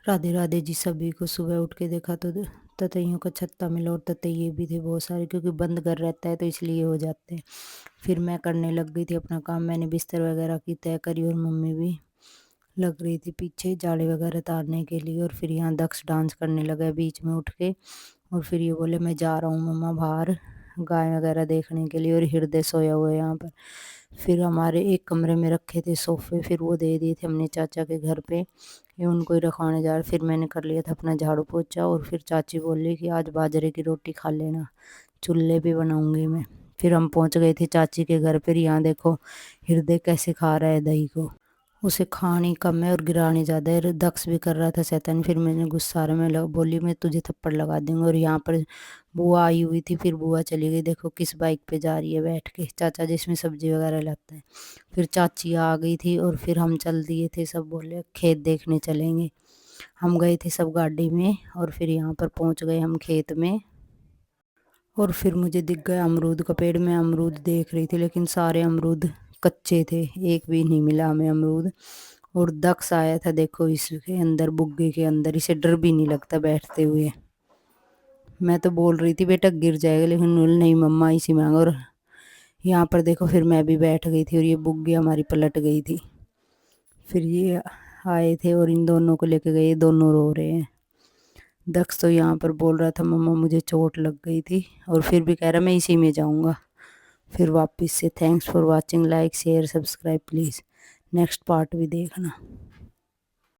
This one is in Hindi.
राधे राधे जी सभी को। सुबह उठ के देखा तो ततैयों का छत्ता मिला और ततैये भी थे बहुत सारे, क्योंकि बंद घर रहता है तो इसलिए हो जाते हैं। फिर मैं करने लग गई थी अपना काम। मैंने बिस्तर वगैरह की तय करी और मम्मी भी लग रही थी पीछे जाले वगैरह तारने के लिए। और फिर यहाँ दक्ष डांस करने लगा बीच में उठ के। और फिर ये बोले मैं जा रहा हूँ मम्मा बाहर गाय वगैरह देखने के लिए। और हृदय सोया हुआ है यहाँ पर। फिर हमारे एक कमरे में रखे थे सोफे, फिर वो दे दिए थे हमने चाचा के घर पे, ये उनको ही रखवाने जा रहे। फिर मैंने कर लिया था अपना झाड़ू पोछा। और फिर चाची बोली कि आज बाजरे की रोटी खा लेना, चूल्हे पे बनाऊंगी मैं। फिर हम पहुंच गए थे चाची के घर पर। यहाँ देखो हृदय कैसे खा रहा है दही को। उसे खानी कम है और गिरानी ज़्यादा है। दक्ष भी कर रहा था शैतानी। फिर मैंने गुस्सा में बोली मैं तुझे थप्पड़ लगा दूंगी। और यहाँ पर बुआ आई हुई थी, फिर बुआ चली गई। देखो किस बाइक पे जा रही है बैठ के, चाचा जिसमें सब्जी वगैरह लाता है। फिर चाची आ गई थी और फिर हम चल दिए थे। सब बोले खेत देखने चलेंगे। हम गए थे सब गाड़ी में। और फिर यहाँ पर पहुँच गए हम खेत में। और फिर मुझे दिख गया अमरूद का पेड़। मैं अमरूद देख रही थी लेकिन सारे अमरूद कच्चे थे, एक भी नहीं मिला हमें अमरूद। और दक्ष आया था देखो इसके अंदर, बुग्गे के अंदर। इसे डर भी नहीं लगता बैठते हुए। मैं तो बोल रही थी बेटा गिर जाएगा, लेकिन बोले नहीं मम्मा इसी में। और यहाँ पर देखो फिर मैं भी बैठ गई थी और ये बुग्गी हमारी पलट गई थी। फिर ये आए थे और इन दोनों को लेके गए, दोनों रो रहे हैं। दक्ष तो यहाँ पर बोल रहा था मम्मा मुझे चोट लग गई थी, और फिर भी कह रहा मैं इसी में जाऊँगा। फिर वापस से thanks for watching, like share subscribe please. Next part भी देखना।